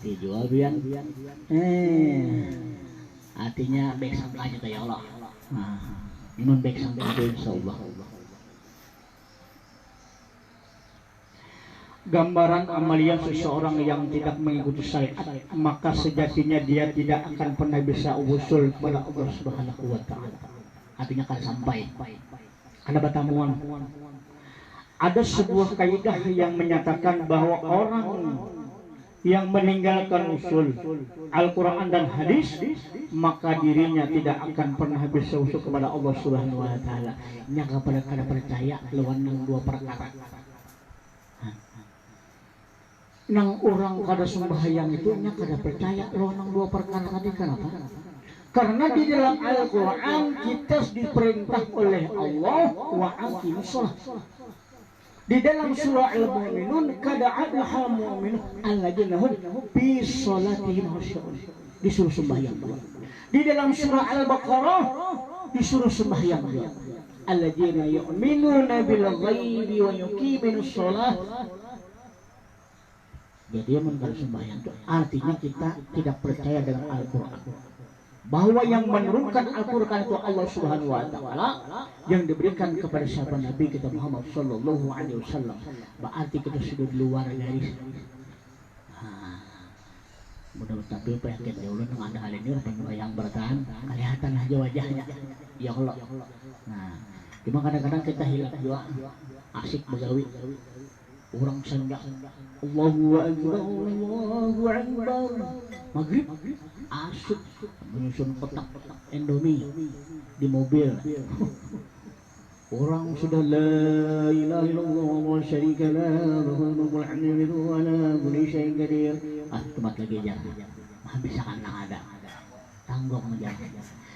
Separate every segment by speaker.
Speaker 1: dijual biang artinya baik sangkanya ya Allah. Nah, iman baik sangka itu insyaallah. Gambaran amalia seseorang yang tidak mengikuti syariat, maka sejatinya dia tidak akan pernah bisa usul kepada Allah Subhanahu wa taala. Artinya akan sampai. Ada batamuan. Ada sebuah kaidah yang menyatakan bahwa orang yang meninggalkan usul Al-Quran dan hadis, maka dirinya tidak akan pernah bisa usul kepada Allah Subhanahu wa taala. Nya kada percaya lawan nang dua perkara. Nang orang kada sembahyang itu nya kada percaya lawan nang dua perkara tadi. Kenapa? Karena di dalam Al-Quran kita diperintah oleh Allah wa aqimus shalah. Di dalam surah Al-Mu'minun kada ada hal mu'minun alladzina hum fi sholatihim khashi'un, disuruh sembahyang. Di dalam surah Al-Baqarah disuruh sembahyang. Alladzina yu'minuna bil ghaibi wa yuqiminus shalah. Jadi mengenal sembahyang itu artinya kita tidak percaya dengan Al-Quran, bahwa yang menurunkan Al-Quran itu Allah Subhanahu wa taala, yang diberikan kepada sahabat Nabi kita Muhammad sallallahu alaihi wasallam. Berarti kita sudah di luar garis. Mudah-mudahan tapi penyakit ya Allah ada hal ini yang bertahan kelihatan aja wajahnya ya Allah. Nah, cuma kadang-kadang kita hilang juga asik begawi orang senda Allahu akbar Allahu akbar maghrib asik menyusun kotak Indomie di mobil. Orang sudah la ilaha illallah wa syarika la lahul mulku wa hamdu wa la kulli syai'in qadir. Tempat lagi aja. Bisa kan ada. Tanggong aja.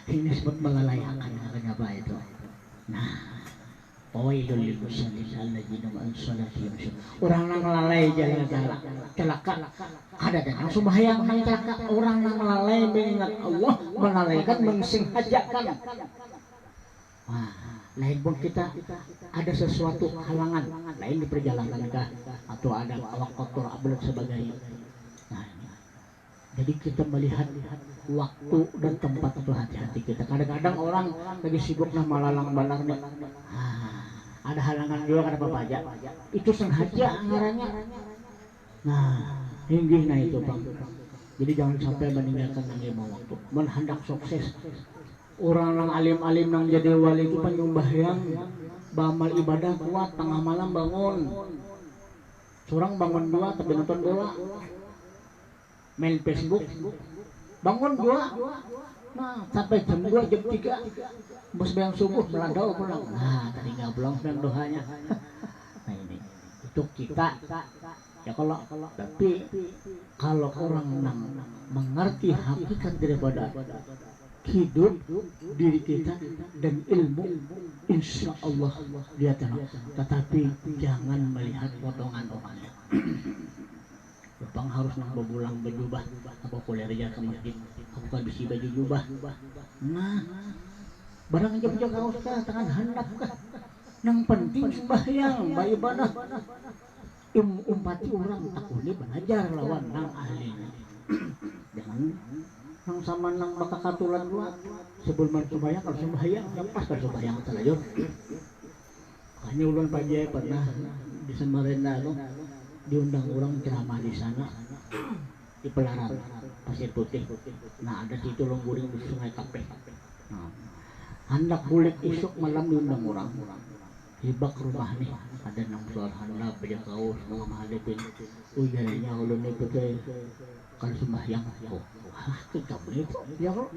Speaker 1: Ini sebut melalayakan kenapa itu. Nah, wailul lil musallin alladzina an salatihim sahun. Orang nang lalai jalan-jalan celaka. Ada yang sembahyang nang celaka, orang nang lalai mengingat Allah, melalaikan mengsengajakan. Wah, lain pun kita ada sesuatu halangan, lain di perjalanan kah atau ada awak kotor abad sebagainya. Nah, jadi kita melihat waktu dan tempat itu hati-hati kita. Kadang-kadang orang lagi sibuk nah malalang balang nih. Ada halangan juga kada apa aja. Itu sengaja anggarannya. Nah, hinggih nah itu Bang. Jadi jangan sampai meninggalkan lima waktu. Menhendak sukses. Orang yang alim-alim yang jadi wali itu penyembahyang, beramal ibadah kuat, tengah malam bangun. Seorang bangun dua tapi nonton bola, main Facebook, bangun dua, nah sampai jam 2 jam 3 bos bayang subuh melandau pulang. Nah tadi nggak pulang sedang doanya. Nah ini untuk kita ya tapi kalau orang mengerti hakikat daripada hidup diri kita dan ilmu, insya Allah dia tenang. Tetapi jangan melihat potongan orangnya. Bang harus nang berulang berjubah apa boleh aja ke masjid. Aku kan bisa baju jubah. Nah, barang aja punya kaos kah, tangan handap kah. Yang penting sembahyang, ibadah. Umpati orang takutnya belajar lawan nang ahli. Jangan nang sama nang baka katulan dua sebelum sembahyang, kalau sembahyang yang pas kan sembahyang terlanjur. Hanya ulun pajai pernah di Samarinda diundang orang ceramah di sana di Pelaran Pasir Putih. Nah ada situ longguring di Sungai Kapek. Nah, hendak bulik isuk malam diundang orang hibak rumah nih ada nang suar handap baja kaos mga mahalipin ujaranya ulun itu kan sembahyang kita itu ya kok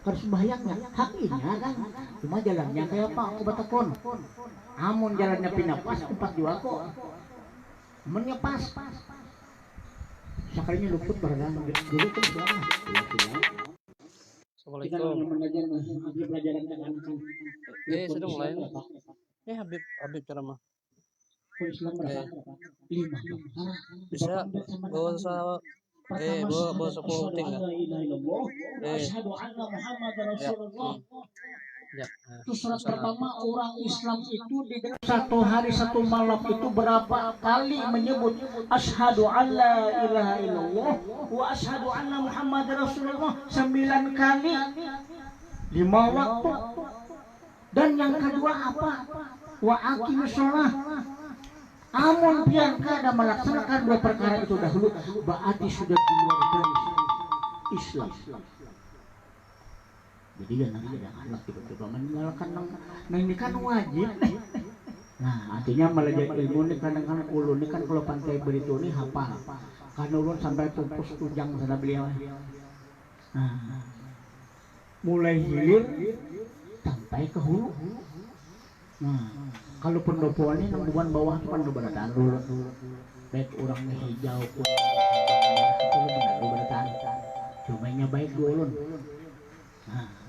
Speaker 1: kan sembahyangnya haknya kan cuma jalannya kayak apa aku batakon amun jalannya pinapas empat juga kok mennya pas sekalinya luput baradang dulu kan selama
Speaker 2: Assalamualaikum.
Speaker 1: Kita pelajaran anak-anak
Speaker 2: Sudah mulai. Habib ceramah.
Speaker 1: Islam berapa? 5.
Speaker 2: Bisa bawa sa bawa 10 ting.
Speaker 1: Asyhadu anna Muhammad Rasulullah.
Speaker 2: Ya.
Speaker 1: Itu surat pertama, orang Islam itu di dalam satu hari satu malam itu berapa kali menyebut asyhadu alla ilaha illallah wa asyhadu anna Muhammad Rasulullah 9 kali 5 waktu. Dan yang kedua apa? Wa aqimus shalah. Amun pian kada melaksanakan 2 perkara itu dahulu, berarti sudah di luar garis Islam. Jadi ya nanti ada anak tiba-tiba meninggalkan nang ini kan wajib. Nah artinya belajar ilmu ini kadang-kadang ulun ini kan kalau pantai beritu ini hafal. Kan ulun sampai pupus tujang sana beliau. Nah mulai hilir sampai ke hulu. Nah kalau pendopo ini nang bawah itu kan beratan dulu. Baik orangnya hijau pun itu benar beratan. Cumanya baik ulun. Nah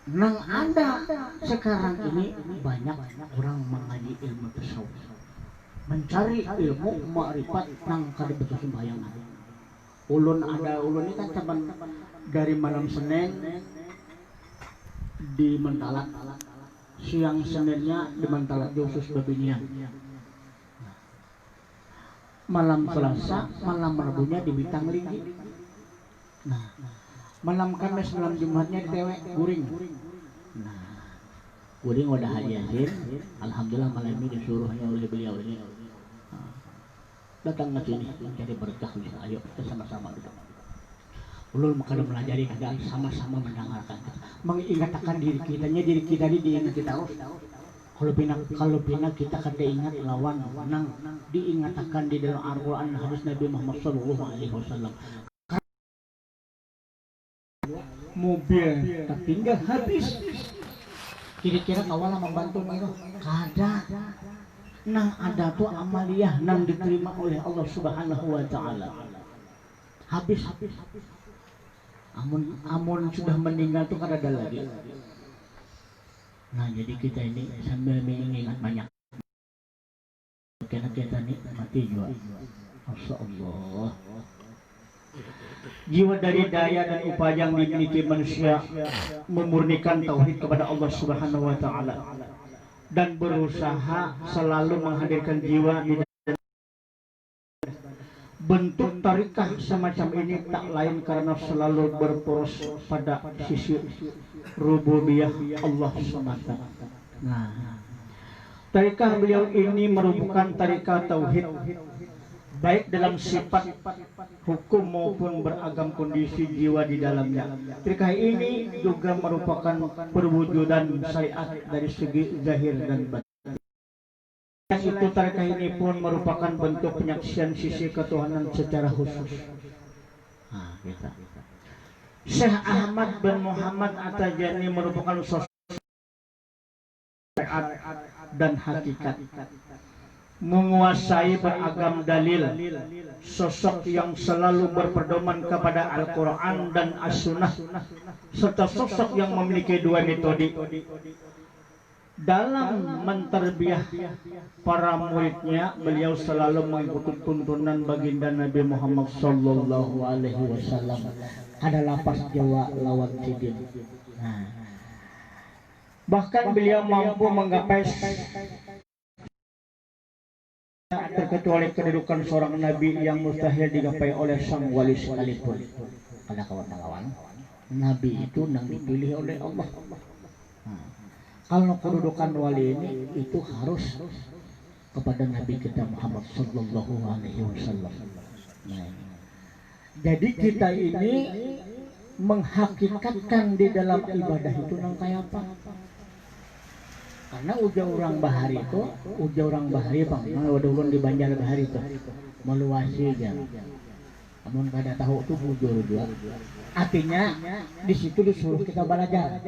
Speaker 1: nang ada sekarang ini banyak orang mengaji ilmu tasawuf, mencari ilmu ma'rifat nang kada betul sembayangan. Ulun ini kan teman dari malam Senin di Mentalak, siang Seninnya di Mentalak khusus Babinian, malam Selasa, malam Rabunya di Bintang Linggi. Nah malam Kamis, malam Jumatnya di Tewek Guring. Nah, Guring udah hadirin. Alhamdulillah malam ini disuruhnya oleh beliau ini. Datang ke sini mencari berkah. Ayo kita sama-sama duduk. Ulun makanya melajari keadaan sama-sama mendengarkan, mengingatkan diri kita ini diingat kita terus. Kalau bina kita kada ingat lawan nang diingatkan di dalam Al-Quran hadis Nabi Muhammad SAW. Mobil tapi enggak habis. Kira-kira kawalah membantu itu kada. Nang ada tuh amaliyah nang diterima oleh Allah Subhanahu wa taala. Habis. Amun sudah meninggal tuh kada ada lagi. Nah, jadi kita ini sambil mengingat banyak. Karena kita ini mati juga. Masyaallah. Jiwa dari daya dan upaya yang dimiliki manusia memurnikan tauhid kepada Allah Subhanahu wa taala dan berusaha selalu menghadirkan jiwa di bentuk tarikah semacam ini tak lain karena selalu berporos pada sisi rububiyah Allah semata. Nah, tarikah beliau ini merupakan tarikah tauhid baik dalam sifat hukum maupun beragam kondisi jiwa di dalamnya. Tarikah ini juga merupakan perwujudan syariat dari segi zahir dan batin. Yang itu tarikah ini pun merupakan bentuk penyaksian sisi ketuhanan secara khusus. Nah, kita. Syekh Ahmad bin Muhammad At-Tajani merupakan sosok syariat dan hakikat, menguasai beragam dalil, sosok yang selalu berpedoman kepada Al-Quran dan As-Sunnah, serta sosok yang memiliki dua metode dalam menterbiah para muridnya. Beliau selalu mengikuti tuntunan baginda Nabi Muhammad Sallallahu Alaihi Wasallam. Ada lapas Jawa lawan Sidin. Nah, bahkan beliau mampu menggapai terkecuali kedudukan seorang nabi yang mustahil digapai oleh sang wali sekalipun. Pada kawan-kawan, nabi itu yang dipilih oleh Allah. Nah, kalau kedudukan wali ini itu harus kepada Nabi kita Muhammad Sallallahu Alaihi Wasallam. Nah, jadi kita ini menghakikatkan di dalam ibadah itu nang kayak apa? Karena uja orang bahari itu, uja orang bahari bang, udah ulun di Banjar bahari itu, meluasi aja. Namun kada tahu tuh bujur juga. Artinya di situ disuruh kita belajar,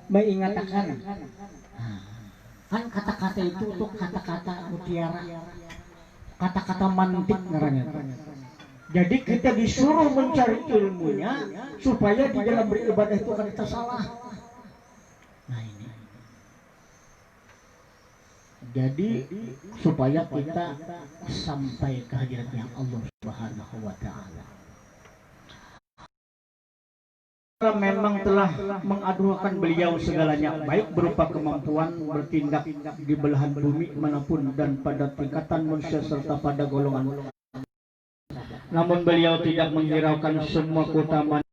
Speaker 1: mengingatkan. Kan kata-kata itu untuk kata-kata mutiara, kata-kata mantik ngaranya. Jadi kita disuruh mencari ilmunya supaya di dalam beribadah itu kan kita salah. Nah ini. Jadi supaya kita sampai ke hadiratnya Allah Subhanahu wa taala. Memang telah menganugerahkan beliau segalanya, baik berupa kemampuan bertindak di belahan bumi manapun dan pada tingkatan manusia serta pada golongan. Namun beliau tidak menghiraukan semua keutamaan